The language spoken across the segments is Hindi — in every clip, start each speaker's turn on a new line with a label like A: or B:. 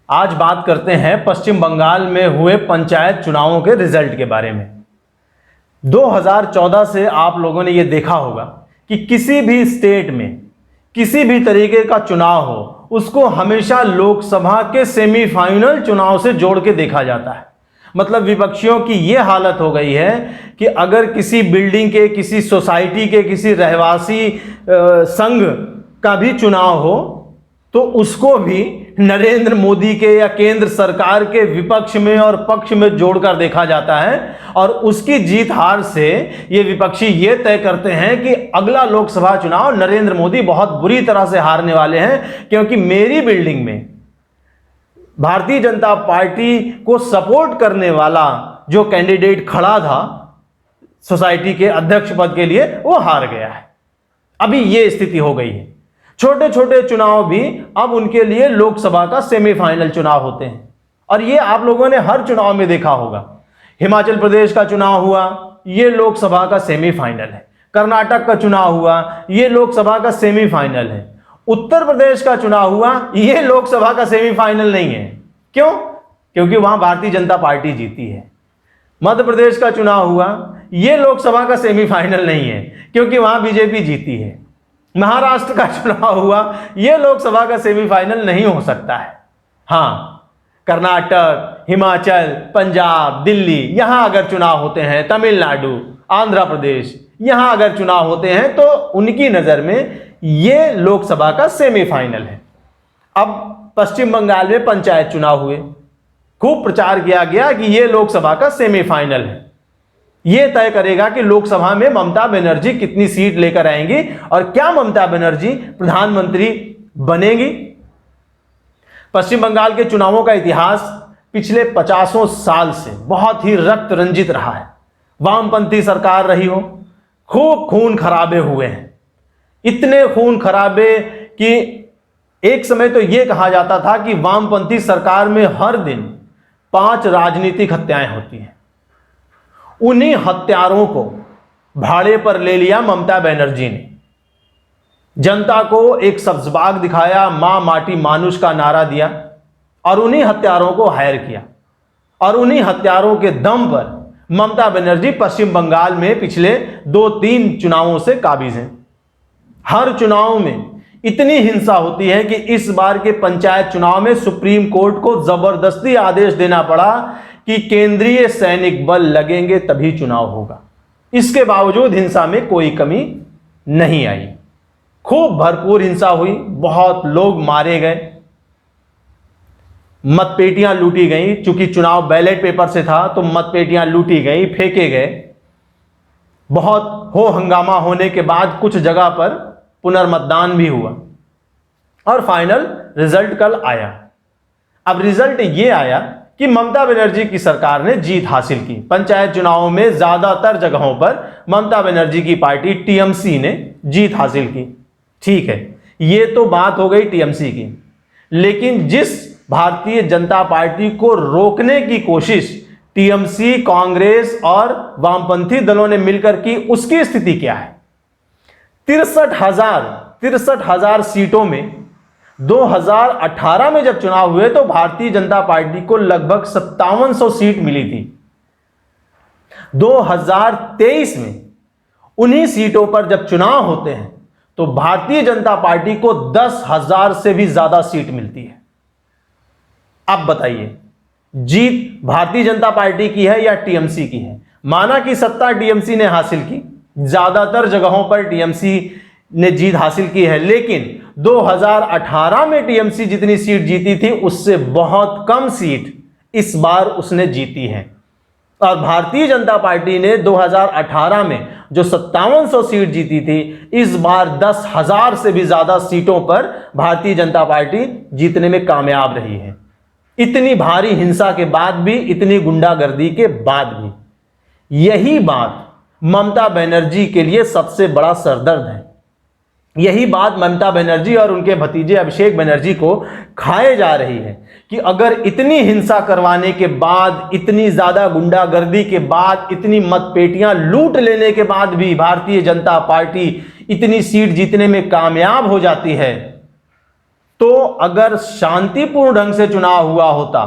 A: आज बात करते हैं पश्चिम बंगाल में हुए पंचायत चुनावों के रिजल्ट के बारे में। 2014 से आप लोगों ने यह देखा होगा कि किसी भी स्टेट में किसी भी तरीके का चुनाव हो, उसको हमेशा लोकसभा के सेमीफाइनल चुनाव से जोड़ के देखा जाता है। मतलब विपक्षियों की यह हालत हो गई है कि अगर किसी बिल्डिंग के, किसी सोसाइटी के, किसी रहवासी संघ का भी चुनाव हो तो उसको भी नरेंद्र मोदी के या केंद्र सरकार के विपक्ष में और पक्ष में जोड़कर देखा जाता है और उसकी जीत हार से ये विपक्षी ये तय करते हैं कि अगला लोकसभा चुनाव नरेंद्र मोदी बहुत बुरी तरह से हारने वाले हैं, क्योंकि मेरी बिल्डिंग में भारतीय जनता पार्टी को सपोर्ट करने वाला जो कैंडिडेट खड़ा था सोसाइटी के अध्यक्ष पद के लिए, वो हार गया है। अभी ये स्थिति हो गई है। छोटे छोटे चुनाव भी अब उनके लिए लोकसभा का सेमीफाइनल चुनाव होते हैं और ये आप लोगों ने हर चुनाव में देखा होगा। हिमाचल प्रदेश का चुनाव हुआ, ये लोकसभा का सेमीफाइनल है। कर्नाटक का चुनाव हुआ, ये लोकसभा का सेमीफाइनल है। उत्तर प्रदेश का चुनाव हुआ, ये लोकसभा का सेमीफाइनल नहीं है। क्यों? क्योंकि वहां भारतीय जनता पार्टी जीती है। मध्य प्रदेश का चुनाव हुआ, ये लोकसभा का सेमीफाइनल नहीं है, क्योंकि वहां बीजेपी जीती है। महाराष्ट्र का चुनाव हुआ, यह लोकसभा का सेमीफाइनल नहीं हो सकता है। हां, कर्नाटक, हिमाचल, पंजाब, दिल्ली, यहां अगर चुनाव होते हैं, तमिलनाडु, आंध्र प्रदेश, यहां अगर चुनाव होते हैं तो उनकी नजर में यह लोकसभा का सेमीफाइनल है। अब पश्चिम बंगाल में पंचायत चुनाव हुए, खूब प्रचार किया गया कि यह लोकसभा का सेमीफाइनल है। यह तय करेगा कि लोकसभा में ममता बनर्जी कितनी सीट लेकर आएंगी और क्या ममता बनर्जी प्रधानमंत्री बनेंगी। पश्चिम बंगाल के चुनावों का इतिहास पिछले 50 साल से बहुत ही रक्त रंजित रहा है। वामपंथी सरकार रही हो, खूब खून खराबे हुए हैं। इतने खून खराबे कि एक समय तो यह कहा जाता था कि वामपंथी सरकार में हर दिन 5 राजनीतिक हत्याएं होती हैं। उन्हीं हत्यारों को भाड़े पर ले लिया ममता बनर्जी ने। जनता को एक सब्जबाग दिखाया, मां माटी मानुष का नारा दिया और उन्हीं हत्यारों को हायर किया और उन्हीं हत्यारों के दम पर ममता बनर्जी पश्चिम बंगाल में पिछले 2-3 चुनावों से काबिज हैं। हर चुनाव में इतनी हिंसा होती है कि इस बार के पंचायत चुनाव में सुप्रीम कोर्ट को जबरदस्ती आदेश देना पड़ा कि केंद्रीय सैनिक बल लगेंगे तभी चुनाव होगा। इसके बावजूद हिंसा में कोई कमी नहीं आई। खूब भरपूर हिंसा हुई, बहुत लोग मारे गए, मतपेटियां लूटी गई। चूंकि चुनाव बैलेट पेपर से था तो मतपेटियां लूटी गई, फेंके गए। बहुत हो हंगामा होने के बाद कुछ जगह पर पुनर्मतदान भी हुआ और फाइनल रिजल्ट कल आया। अब रिजल्ट यह आया कि ममता बनर्जी की सरकार ने जीत हासिल की। पंचायत चुनावों में ज्यादातर जगहों पर ममता बनर्जी की पार्टी टीएमसी ने जीत हासिल की। ठीक है, यह तो बात हो गई टीएमसी की, लेकिन जिस भारतीय जनता पार्टी को रोकने की कोशिश टीएमसी, कांग्रेस और वामपंथी दलों ने मिलकर की, उसकी स्थिति क्या है? 63,000 सीटों में 2018 में जब चुनाव हुए तो भारतीय जनता पार्टी को लगभग 5700 सीट मिली थी। 2023 में उन्हीं सीटों पर जब चुनाव होते हैं तो भारतीय जनता पार्टी को 10,000 से भी ज्यादा सीट मिलती है। अब बताइए, जीत भारतीय जनता पार्टी की है या टीएमसी की है? माना कि सत्ता टीएमसी ने हासिल की, ज्यादातर जगहों पर टीएमसी ने जीत हासिल की है, लेकिन 2018 में टीएमसी जितनी सीट जीती थी उससे बहुत कम सीट इस बार उसने जीती है। और भारतीय जनता पार्टी ने 2018 में जो 5700 सीट जीती थी, इस बार 10,000 से भी ज्यादा सीटों पर भारतीय जनता पार्टी जीतने में कामयाब रही है। इतनी भारी हिंसा के बाद भी, इतनी गुंडागर्दी के बाद भी। यही बात ममता बनर्जी के लिए सबसे बड़ा सरदर्द है। यही बात ममता बनर्जी और उनके भतीजे अभिषेक बनर्जी को खाए जा रही है कि अगर इतनी हिंसा करवाने के बाद, इतनी ज्यादा गुंडागर्दी के बाद, इतनी मतपेटियां लूट लेने के बाद भी भारतीय जनता पार्टी इतनी सीट जीतने में कामयाब हो जाती है तो अगर शांतिपूर्ण ढंग से चुनाव हुआ होता,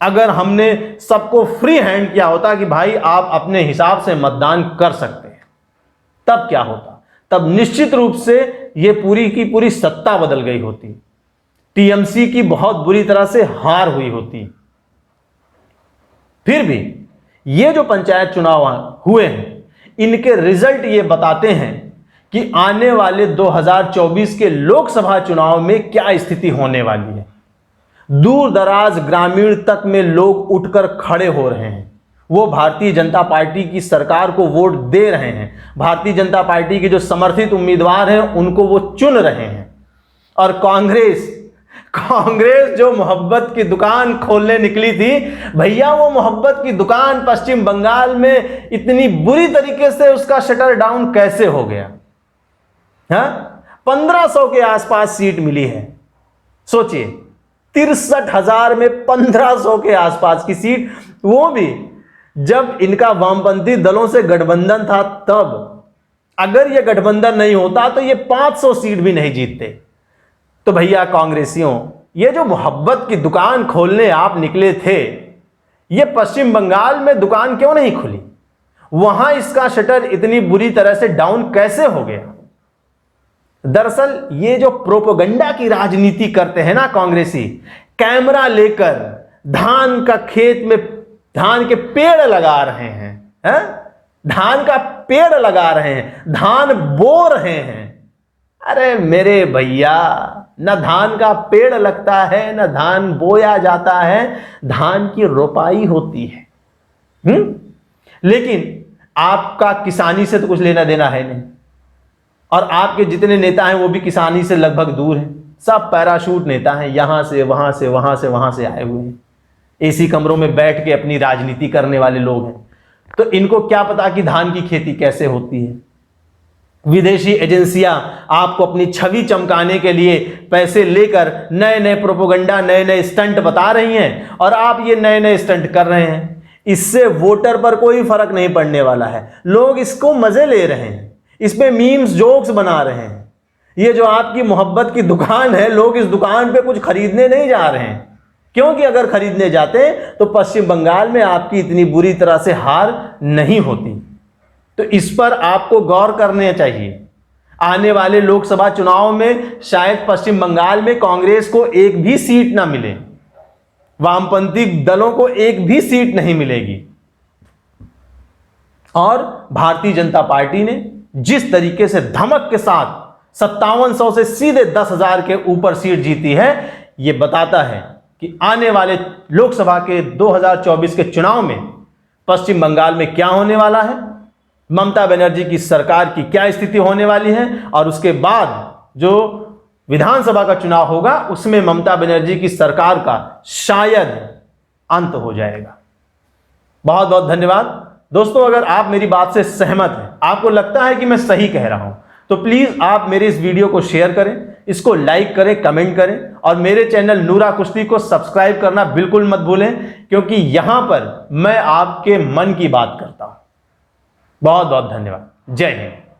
A: अगर हमने सबको फ्री हैंड किया होता कि भाई आप अपने हिसाब से मतदान कर सकते हैं, तब क्या होता? तब निश्चित रूप से यह पूरी की पूरी सत्ता बदल गई होती, टीएमसी की बहुत बुरी तरह से हार हुई होती। फिर भी ये जो पंचायत चुनाव हुए हैं, इनके रिजल्ट ये बताते हैं कि आने वाले 2024 के लोकसभा चुनाव में क्या स्थिति होने वाली है। दूर दराज ग्रामीण तक में लोग उठकर खड़े हो रहे हैं, वो भारतीय जनता पार्टी की सरकार को वोट दे रहे हैं, भारतीय जनता पार्टी के जो समर्थित उम्मीदवार हैं उनको वो चुन रहे हैं। और कांग्रेस जो मोहब्बत की दुकान खोलने निकली थी, भैया वो मोहब्बत की दुकान पश्चिम बंगाल में इतनी बुरी तरीके से उसका शटर डाउन कैसे हो गया? 1500 के आसपास सीट मिली है। सोचिए, 63,000 में 1500 के आसपास की सीट, वो भी जब इनका वामपंथी दलों से गठबंधन था तब। अगर यह गठबंधन नहीं होता तो ये 500 सीट भी नहीं जीतते। तो भैया कांग्रेसियों, ये जो मोहब्बत की दुकान खोलने आप निकले थे, ये पश्चिम बंगाल में दुकान क्यों नहीं खुली? वहां इसका शटर इतनी बुरी तरह से डाउन कैसे हो गया? दरअसल ये जो प्रोपेगेंडा की राजनीति करते हैं ना कांग्रेसी, कैमरा लेकर धान का खेत में धान के पेड़ लगा रहे हैं, धान का पेड़ लगा रहे हैं, धान बो रहे हैं। अरे मेरे भैया, न धान का पेड़ लगता है, न धान बोया जाता है, धान की रोपाई होती है। लेकिन आपका किसानी से तो कुछ लेना देना है नहीं, और आपके जितने नेता हैं वो भी किसानी से लगभग दूर हैं। सब पैराशूट नेता हैं, यहां से वहां से वहां से वहां से आए हुए हैं, एसी कमरों में बैठ के अपनी राजनीति करने वाले लोग हैं। तो इनको क्या पता कि धान की खेती कैसे होती है। विदेशी एजेंसियां आपको अपनी छवि चमकाने के लिए पैसे लेकर नए नए प्रोपेगेंडा, नए नए स्टंट बता रही हैं, और आप ये नए नए स्टंट कर रहे हैं। इससे वोटर पर कोई फर्क नहीं पड़ने वाला है। लोग इसको मजे ले रहे हैं, इसमें मीम्स जोक्स बना रहे हैं। ये जो आपकी मोहब्बत की दुकान है, लोग इस दुकान पे कुछ खरीदने नहीं जा रहे हैं, क्योंकि अगर खरीदने जाते तो पश्चिम बंगाल में आपकी इतनी बुरी तरह से हार नहीं होती। तो इस पर आपको गौर करने चाहिए। आने वाले लोकसभा चुनाव में शायद पश्चिम बंगाल में कांग्रेस को एक भी सीट ना मिले, वामपंथी दलों को एक भी सीट नहीं मिलेगी, और भारतीय जनता पार्टी ने जिस तरीके से धमक के साथ 5700 से सीधे 10,000 के ऊपर सीट जीती है, यह बताता है कि आने वाले लोकसभा के 2024 के चुनाव में पश्चिम बंगाल में क्या होने वाला है, ममता बनर्जी की सरकार की क्या स्थिति होने वाली है, और उसके बाद जो विधानसभा का चुनाव होगा उसमें ममता बनर्जी की सरकार का शायद अंत हो जाएगा। बहुत बहुत धन्यवाद दोस्तों। अगर आप मेरी बात से सहमत हैं, आपको लगता है कि मैं सही कह रहा हूं, तो प्लीज आप मेरे इस वीडियो को शेयर करें, इसको लाइक करें, कमेंट करें, और मेरे चैनल नूरा कुश्ती को सब्सक्राइब करना बिल्कुल मत भूलें, क्योंकि यहां पर मैं आपके मन की बात करता हूं। बहुत बहुत धन्यवाद। जय हिंद।